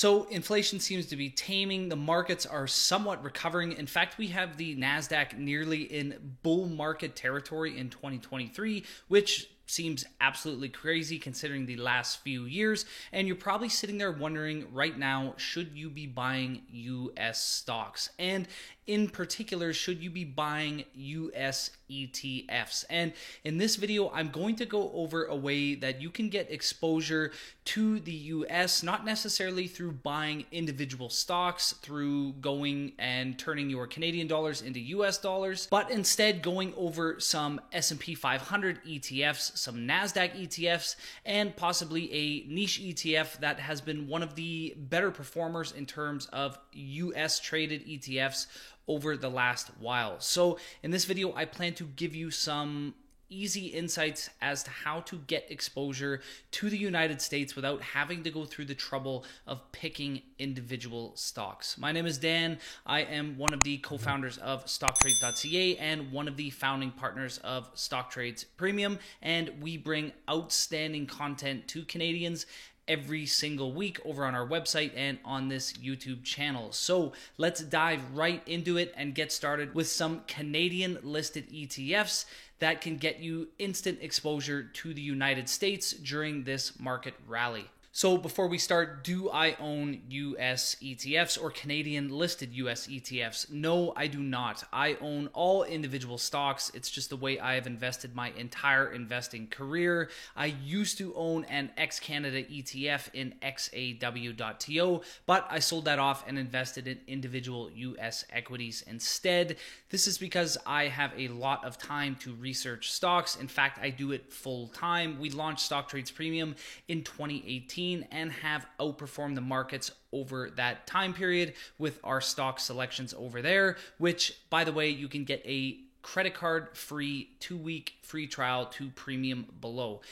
So inflation seems to be taming. The markets are somewhat recovering. In fact, we have the NASDAQ nearly in bull market territory in 2023, which seems absolutely crazy considering the last few years. And you're probably sitting there wondering right now, should you be buying US stocks? And in particular, should you be buying US ETFs? And in this video, I'm going to go over a way that you can get exposure to the US, not necessarily through buying individual stocks, through going and turning your Canadian dollars into US dollars, but instead going over some S&P 500 ETFs, some NASDAQ ETFs, and possibly a niche ETF that has been one of the better performers in terms of US traded ETFs over the last while. So in this video, I plan to give you some easy insights as to how to get exposure to the United States without having to go through the trouble of picking individual stocks. My name is Dan. I am one of the co-founders of StockTrades.ca and one of the founding partners of StockTrades Premium, and we bring outstanding content to Canadians every single week over on our website and on this YouTube channel. So let's dive right into it and get started with some Canadian listed ETFs that can get you instant exposure to the United States during this market rally. So before we start, do I own US ETFs or Canadian listed US ETFs? No, I do not. I own all individual stocks. It's just the way I have invested my entire investing career. I used to own an ex-Canada ETF in XAW.to, but I sold that off and invested in individual US equities instead. This is because I have a lot of time to research stocks. In fact, I do it full time. We launched StockTrades Premium in 2018 and have outperformed the markets over that time period with our stock selections over there, which, by the way, you can get a credit card free 2-week free trial to Premium below.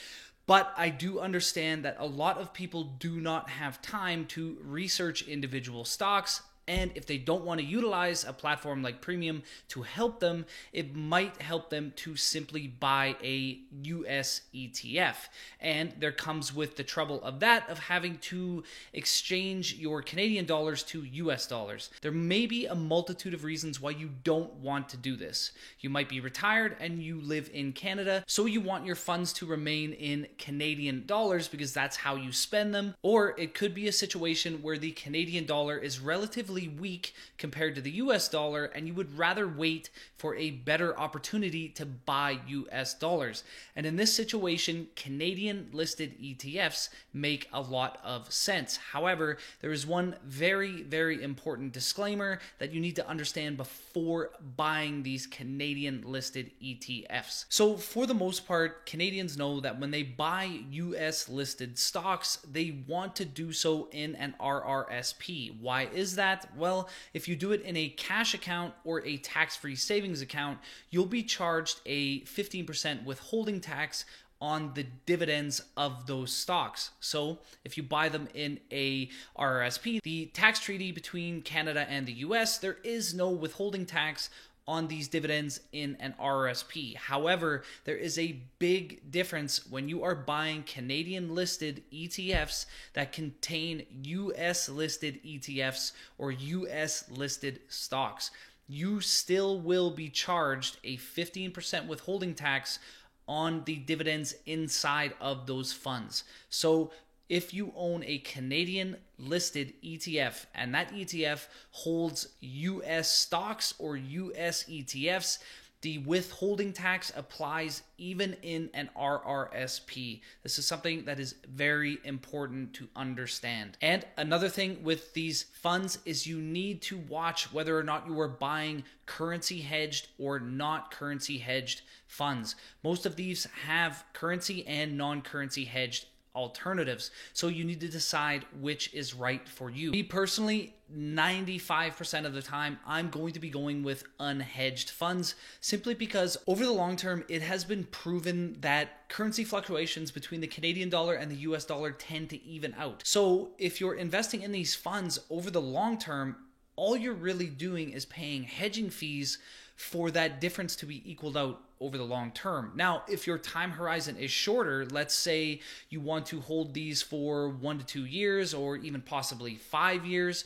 But I do understand that a lot of people do not have time to research individual stocks. And if they don't want to utilize a platform like Premium to help them, it might help them to simply buy a US ETF. And there comes with the trouble of that, of having to exchange your Canadian dollars to US dollars. There may be a multitude of reasons why you don't want to do this. You might be retired and you live in Canada, so you want your funds to remain in Canadian dollars because that's how you spend them. Or it could be a situation where the Canadian dollar is relatively weak compared to the US dollar, and you would rather wait for a better opportunity to buy US dollars. And in this situation, Canadian listed ETFs make a lot of sense. However, there is one very, very important disclaimer that you need to understand before buying these Canadian listed ETFs. So for the most part, Canadians know that when they buy US listed stocks, they want to do so in an RRSP. Why is that? Well, if you do it in a cash account or a tax-free savings account, you'll be charged a 15% withholding tax on the dividends of those stocks. So if you buy them in a RRSP, the tax treaty between Canada and the US, there is no withholding tax on these dividends in an RRSP. However, there is a big difference when you are buying Canadian listed ETFs that contain US listed ETFs or US listed stocks. You still will be charged a 15% withholding tax on the dividends inside of those funds. So if you own a Canadian listed ETF and that ETF holds US stocks or US ETFs, the withholding tax applies even in an RRSP. This is something that is very important to understand. And another thing with these funds is you need to watch whether or not you are buying currency hedged or not currency hedged funds. Most of these have currency and non-currency hedged alternatives. So you need to decide which is right for you. Me personally, 95% of the time, I'm going to be going with unhedged funds simply because over the long term, it has been proven that currency fluctuations between the Canadian dollar and the US dollar tend to even out. So if you're investing in these funds over the long term, all you're really doing is paying hedging fees for that difference to be equaled out over the long term. Now, if your time horizon is shorter, let's say you want to hold these for 1 to 2 years or even possibly 5 years,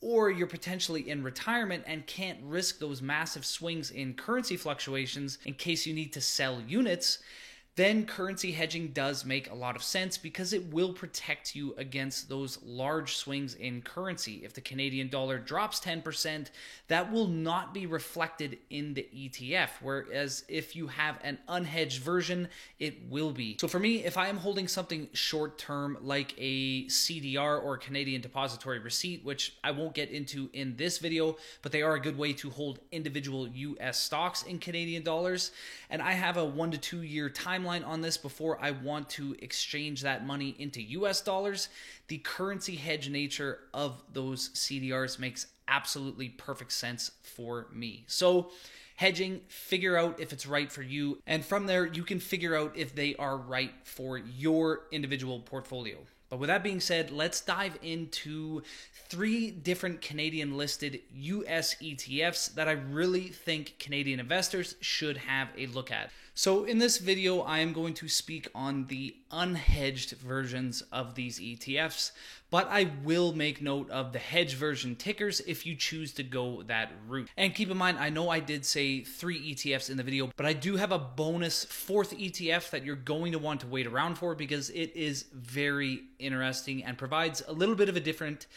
or you're potentially in retirement and can't risk those massive swings in currency fluctuations in case you need to sell units, then currency hedging does make a lot of sense because it will protect you against those large swings in currency. If the Canadian dollar drops 10%, that will not be reflected in the ETF, whereas if you have an unhedged version, it will be. So for me, if I am holding something short term like a CDR or Canadian Depository Receipt, which I won't get into in this video, but they are a good way to hold individual US stocks in Canadian dollars, and I have a 1 to 2 year timeline on this before I want to exchange that money into US dollars, the currency hedge nature of those CDRs makes absolutely perfect sense for me. So hedging, figure out if it's right for you, and from there you can figure out if they are right for your individual portfolio. But with that being said, let's dive into 3 different Canadian listed US ETFs that I really think Canadian investors should have a look at. So in this video, I am going to speak on the unhedged versions of these ETFs, but I will make note of the hedge version tickers if you choose to go that route. And keep in mind, I know I did say 3 ETFs in the video, but I do have a bonus 4th ETF that you're going to want to wait around for because it is very interesting and provides a little bit of a different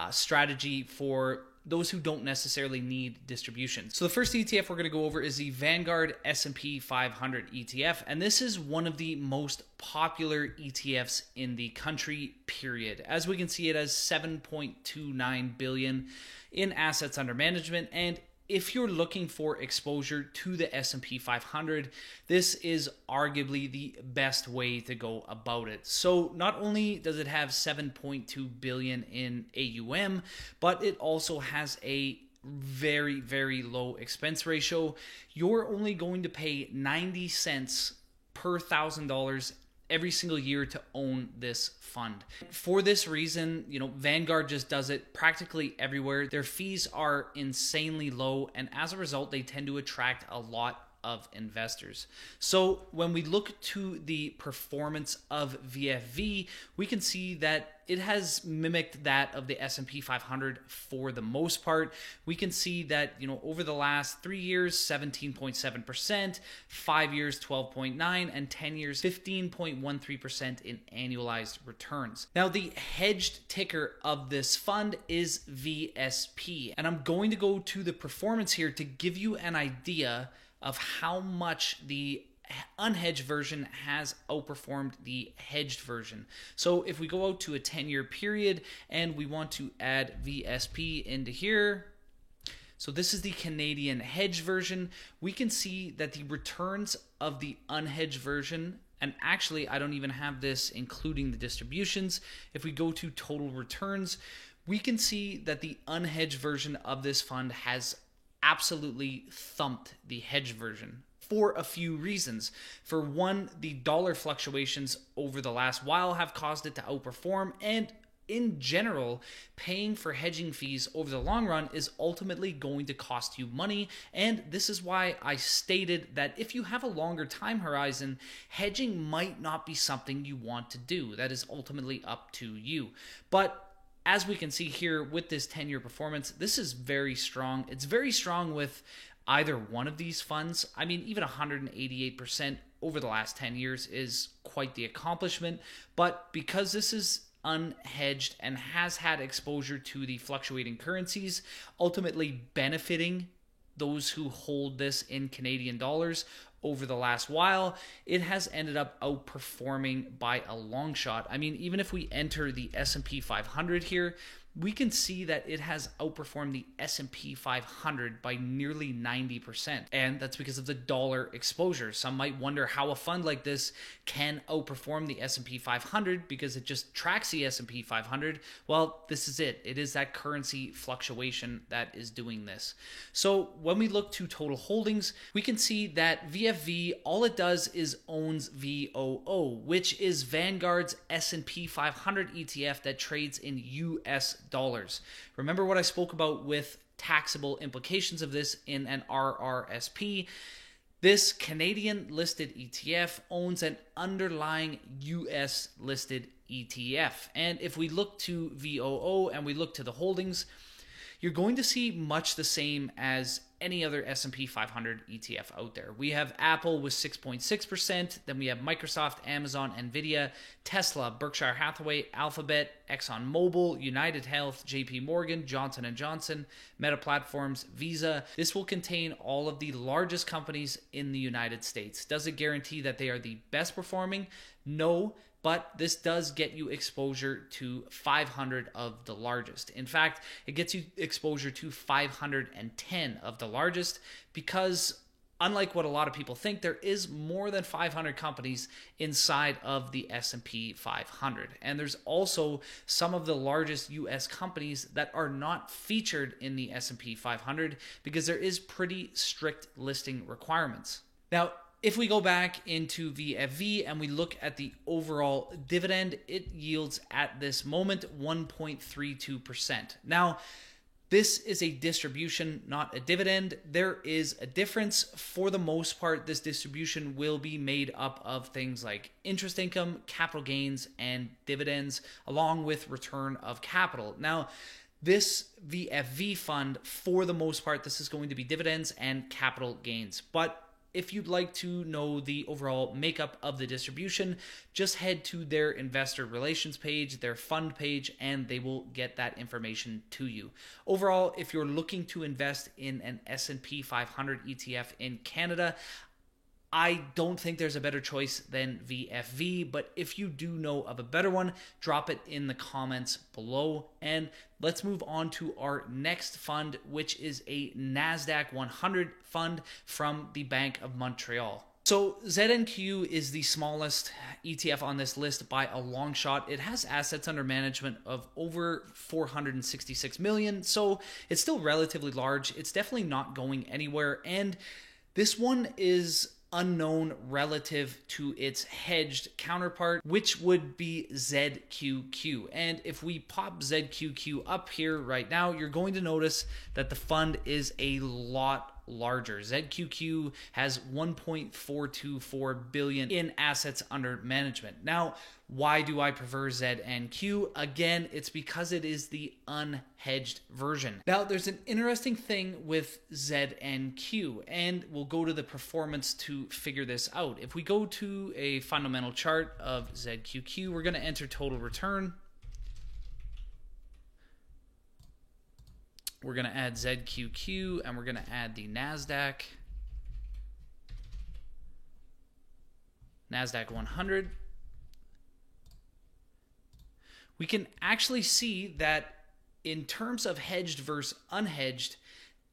strategy for those who don't necessarily need distribution. So the first ETF we're going to go over is the Vanguard S&P 500 ETF, and this is one of the most popular ETFs in the country, period. As we can see, it has 7.29 billion in assets under management, and if you're looking for exposure to the S&P 500, this is arguably the best way to go about it. So not only does it have 7.2 billion in AUM, but it also has a very, very low expense ratio. You're only going to pay 90 cents per $1,000 every single year to own this fund. For this reason, Vanguard just does it practically everywhere. Their fees are insanely low, and as a result, they tend to attract a lot of investors. So when we look to the performance of VFV, we can see that it has mimicked that of the S&P 500 for the most part. We can see that, over the last 3 years, 17.7%, 5 years, 12.9%, and 10 years, 15.13% in annualized returns. Now, the hedged ticker of this fund is VSP, and I'm going to go to the performance here to give you an idea of how much the unhedged version has outperformed the hedged version. So if we go out to a 10-year period and we want to add VSP into here, so this is the Canadian hedged version, we can see that the returns of the unhedged version, and actually I don't even have this including the distributions, if we go to total returns, we can see that the unhedged version of this fund has absolutely thumped the hedge version for a few reasons. For one, the dollar fluctuations over the last while have caused it to outperform, and in general, paying for hedging fees over the long run is ultimately going to cost you money, and this is why I stated that if you have a longer time horizon, hedging might not be something you want to do. That is ultimately up to you. But as we can see here with this 10-year performance, this is very strong. It's very strong with either one of these funds. I mean, even 188% over the last 10 years is quite the accomplishment. But because this is unhedged and has had exposure to the fluctuating currencies, ultimately benefiting those who hold this in Canadian dollars over the last while, it has ended up outperforming by a long shot. I mean, even if we enter the S&P 500 here, we can see that it has outperformed the S&P 500 by nearly 90%. And that's because of the dollar exposure. Some might wonder how a fund like this can outperform the S&P 500 because it just tracks the S&P 500. Well, this is it. It is that currency fluctuation that is doing this. So when we look to total holdings, we can see that VFV VFV, all it does is owns VOO, which is Vanguard's S&P 500 ETF that trades in US dollars. Remember what I spoke about with taxable implications of this in an RRSP? This Canadian listed ETF owns an underlying US listed ETF. And if we look to VOO and we look to the holdings, you're going to see much the same as any other S&P 500 ETF out there. We have Apple with 6.6%, then we have Microsoft, Amazon, Nvidia, Tesla, Berkshire Hathaway, Alphabet, ExxonMobil, United Health, JP Morgan, Johnson & Johnson, Meta Platforms, Visa. This will contain all of the largest companies in the United States. Does it guarantee that they are the best performing? No. But this does get you exposure to 500 of the largest. In fact, it gets you exposure to 510 of the largest because, unlike what a lot of people think, there is more than 500 companies inside of the S&P 500. And there's also some of the largest US companies that are not featured in the S&P 500 because there is pretty strict listing requirements. Now, if we go back into VFV and we look at the overall dividend, it yields at this moment 1.32%. Now, this is a distribution, not a dividend. There is a difference. For the most part, this distribution will be made up of things like interest income, capital gains, and dividends, along with return of capital. Now, this VFV fund, for the most part, this is going to be dividends and capital gains. But if you'd like to know the overall makeup of the distribution, just head to their investor relations page, their fund page, and they will get that information to you. Overall, if you're looking to invest in an S&P 500 ETF in Canada, I don't think there's a better choice than VFV, but if you do know of a better one, drop it in the comments below. And let's move on to our next fund, which is a NASDAQ 100 fund from the Bank of Montreal. So ZNQ is the smallest ETF on this list by a long shot. It has assets under management of over 466 million, so it's still relatively large. It's definitely not going anywhere, and this one is unknown relative to its hedged counterpart, which would be ZQQ. And if we pop ZQQ up here right now, you're going to notice that the fund is a lot larger. ZQQ has 1.424 billion in assets under management. Now, why do I prefer ZNQ? Again, it's because it is the unhedged version. Now, there's an interesting thing with ZNQ, and we'll go to the performance to figure this out. If we go to a fundamental chart of ZQQ, we're going to enter total return. We're going to add ZQQ, and we're going to add the NASDAQ 100. We can actually see that in terms of hedged versus unhedged,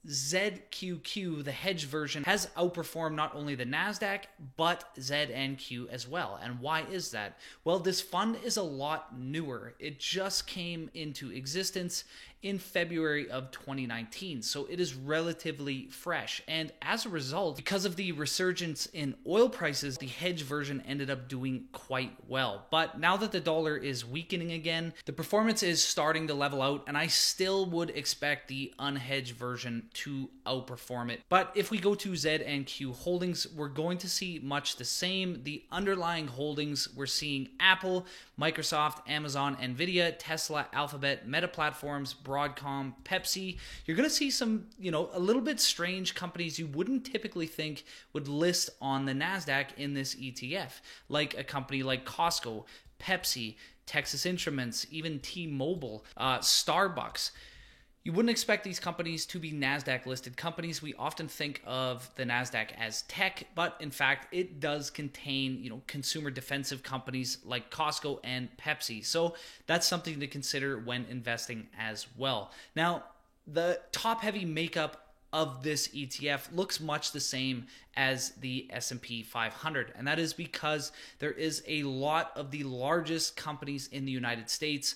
ZQQ, the hedged version, has outperformed not only the NASDAQ, but ZNQ as well. And why is that? Well, this fund is a lot newer. It just came into existence in February of 2019, so it is relatively fresh. And as a result, because of the resurgence in oil prices, the hedge version ended up doing quite well. But now that the dollar is weakening again, the performance is starting to level out, and I still would expect the unhedged version to outperform it. But if we go to ZNQ holdings, we're going to see much the same. The underlying holdings, we're seeing Apple, Microsoft, Amazon, Nvidia, Tesla, Alphabet, Meta Platforms, Broadcom, Pepsi. You're going to see some, a little bit strange companies you wouldn't typically think would list on the NASDAQ in this ETF, like a company like Costco, Pepsi, Texas Instruments, even T-Mobile, Starbucks. You wouldn't expect these companies to be NASDAQ listed companies. We often think of the NASDAQ as tech, but in fact, it does contain, consumer defensive companies like Costco and Pepsi. So that's something to consider when investing as well. Now, the top heavy makeup of this ETF looks much the same as the S&P 500, and that is because there is a lot of the largest companies in the United States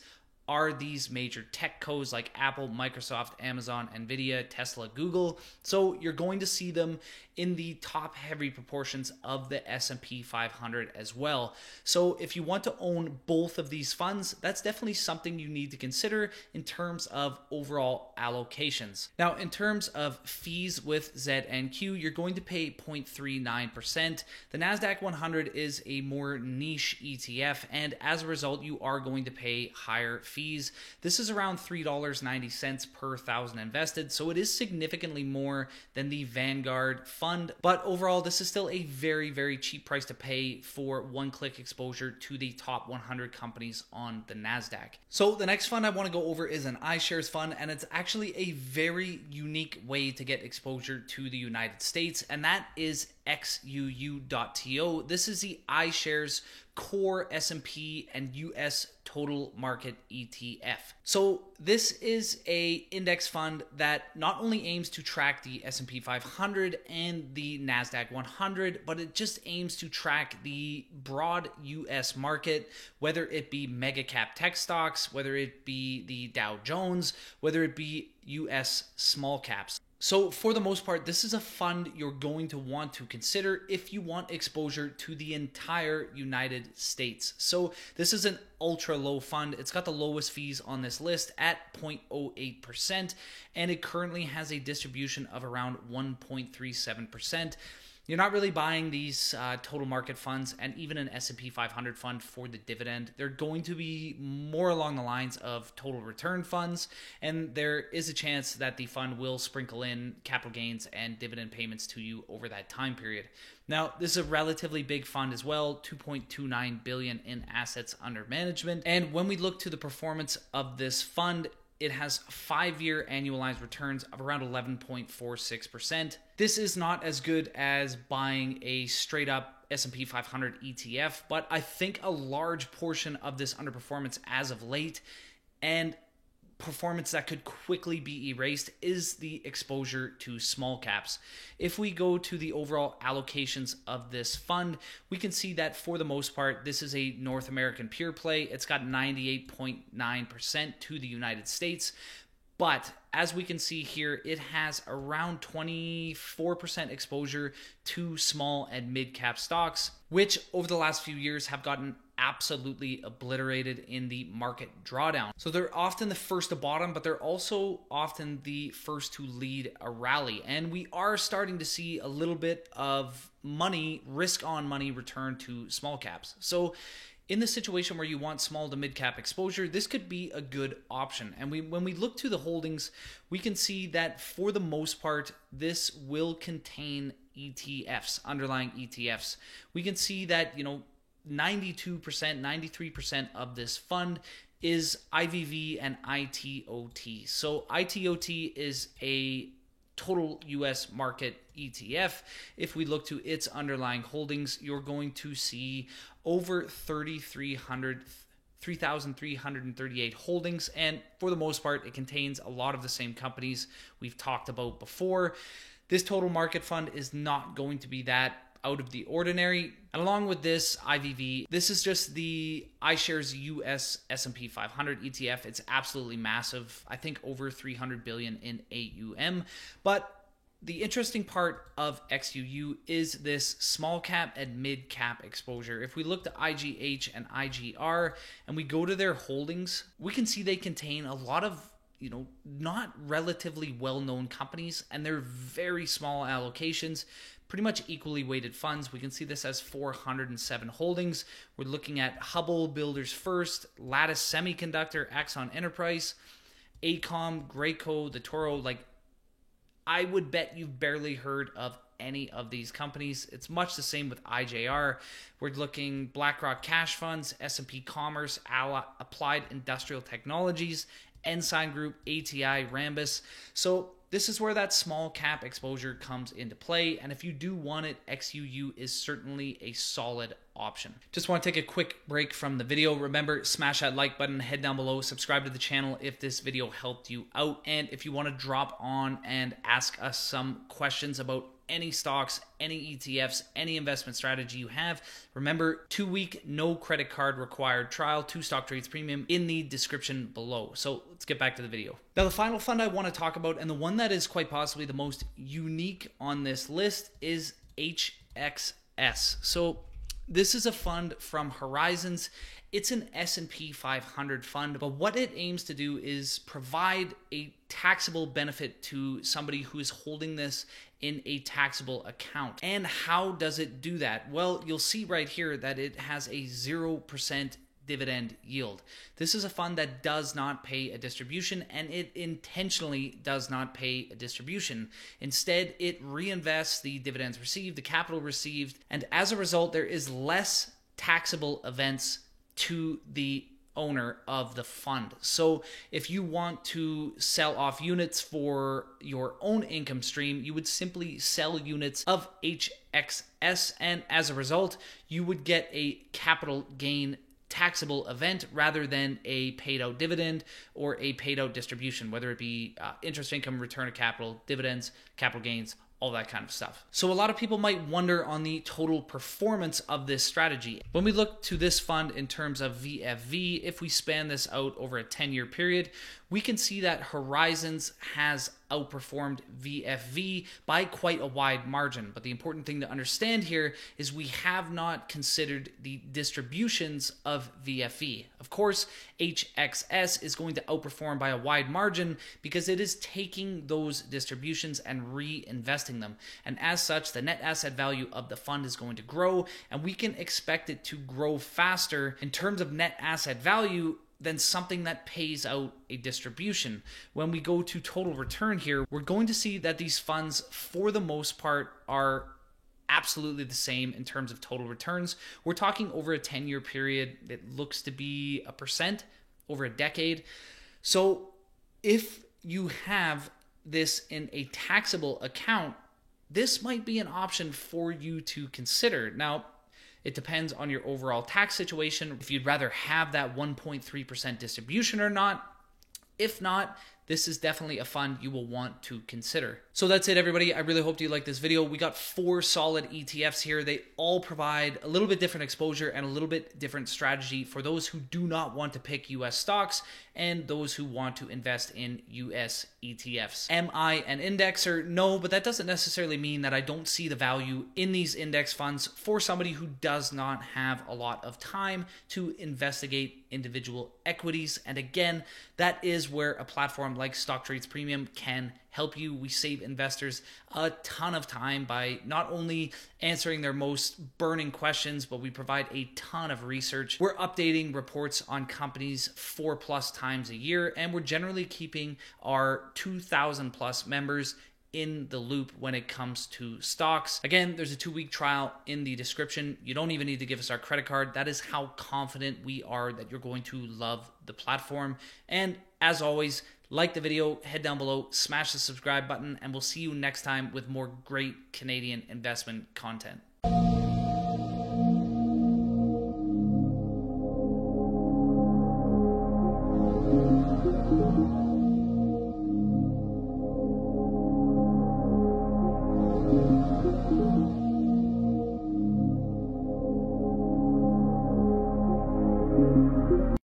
are these major tech codes like Apple, Microsoft, Amazon, Nvidia, Tesla, Google. So you're going to see them in the top heavy proportions of the S&P 500 as well. So if you want to own both of these funds, that's definitely something you need to consider in terms of overall allocations. Now, in terms of fees with ZNQ, you're going to pay 0.39%. The NASDAQ 100 is a more niche ETF, and as a result, you are going to pay higher fees. This is around $3.90 per thousand invested, so it is significantly more than the Vanguard fund, but overall, this is still a very, very cheap price to pay for one-click exposure to the top 100 companies on the NASDAQ. So the next fund I want to go over is an iShares fund, and it's actually a very unique way to get exposure to the United States, and that is XUU.TO. This is the iShares Core S&P and US Total Market ETF. So this is a index fund that not only aims to track the S&P 500 and the NASDAQ 100, but it just aims to track the broad US market, whether it be mega cap tech stocks, whether it be the Dow Jones, whether it be US small caps. So for the most part, this is a fund you're going to want to consider if you want exposure to the entire United States. So this is an ultra low fund. It's got the lowest fees on this list at 0.08%, and it currently has a distribution of around 1.37%. You're not really buying these total market funds and even an S&P 500 fund for the dividend. They're going to be more along the lines of total return funds, and there is a chance that the fund will sprinkle in capital gains and dividend payments to you over that time period. Now, this is a relatively big fund as well, $2.29 billion in assets under management. And when we look to the performance of this fund, it has 5-year annualized returns of around 11.46%. This is not as good as buying a straight up S&P 500 ETF, but I think a large portion of this underperformance as of late and performance that could quickly be erased is the exposure to small caps. If we go to the overall allocations of this fund, we can see that for the most part, this is a North American pure play. It's got 98.9% to the United States. But as we can see here, it has around 24% exposure to small and mid cap stocks, which over the last few years have gotten absolutely obliterated in the market drawdown. So they're often the first to bottom, but they're also often the first to lead a rally. And we are starting to see a little bit of money, risk on money return to small caps. So in the situation where you want small to mid cap exposure, this could be a good option. And when we look to the holdings, we can see that for the most part, this will contain ETFs, underlying ETFs. We can see that, 92%, 93% of this fund is IVV and ITOT. So ITOT is a total US market ETF. If we look to its underlying holdings, you're going to see over 3,338 holdings, and for the most part, it contains a lot of the same companies we've talked about before. This total market fund is not going to be that out of the ordinary. And along with this IVV, this is just the iShares US S&P 500 ETF. It's absolutely massive. I think over 300 billion in AUM. But the interesting part of XUU is this small cap and mid cap exposure. If we look to IGH and IGR and we go to their holdings, we can see they contain a lot of not relatively well-known companies, and they're very small allocations, pretty much equally weighted funds. We can see this as 407 holdings. We're looking at Hubble, Builders First, Lattice Semiconductor, Axon Enterprise, AECOM, Graco, the Toro. I would bet you've barely heard of any of these companies. It's much the same with IJR. We're looking BlackRock Cash Funds, S&P Commerce, Applied Industrial Technologies, Ensign Group, ATI, Rambus. So this is where that small cap exposure comes into play. And if you do want it, XUU is certainly a solid option. Just want to take a quick break from the video. Remember, smash that like button, head down below, subscribe to the channel if this video helped you out. And if you want to drop on and ask us some questions about any stocks, any ETFs, any investment strategy you have. Remember, 2-week, no credit card required trial to Stock Trades Premium in the description below. So let's get back to the video. Now, the final fund I want to talk about, and the one that is quite possibly the most unique on this list, is HXS. So this is a fund from Horizons. It's an S&P 500 fund, but what it aims to do is provide a taxable benefit to somebody who is holding this in a taxable account. And how does it do that? Well, you'll see right here that it has a 0% dividend yield. This is a fund that does not pay a distribution, and it intentionally does not pay a distribution. Instead, it reinvests the dividends received, the capital received, and as a result, there is less taxable events to the owner of the fund. So if you want to sell off units for your own income stream, you would simply sell units of HXS, and as a result, you would get a capital gain taxable event rather than a paid out dividend or a paid out distribution, whether it be interest income, return of capital, dividends, capital gains, all that kind of stuff. So a lot of people might wonder on the total performance of this strategy. When we look to this fund in terms of VFV, if we span this out over a 10-year period, we can see that Horizons has outperformed VFV by quite a wide margin. But the important thing to understand here is we have not considered the distributions of VFV. Of course, HXS is going to outperform by a wide margin because it is taking those distributions and reinvesting them. And as such, the net asset value of the fund is going to grow, and we can expect it to grow faster in terms of net asset value than something that pays out a distribution. When we go to total return here, we're going to see that these funds, for the most part, are absolutely the same in terms of total returns. We're talking over a 10-year period. It looks to be 1% over a decade. So if you have this in a taxable account, this might be an option for you to consider. Now, it depends on your overall tax situation, if you'd rather have that 1.3% distribution or not. If not, this is definitely a fund you will want to consider. So that's it, everybody. I really hope you liked this video. We got 4 solid ETFs here. They all provide a little bit different exposure and a little bit different strategy for those who do not want to pick US stocks and those who want to invest in US ETFs. Am I an indexer? No, but that doesn't necessarily mean that I don't see the value in these index funds for somebody who does not have a lot of time to investigate individual equities. And again, that is where a platform like Stock Trades Premium can help you. We save investors a ton of time by not only answering their most burning questions, but we provide a ton of research. We're updating reports on companies 4+ times a year, and we're generally keeping our 2,000 plus members in the loop when it comes to stocks. Again, there's a 2-week trial in the description. You don't even need to give us our credit card. That is how confident we are that you're going to love the platform. And as always, like the video, head down below, smash the subscribe button, and we'll see you next time with more great Canadian investment content.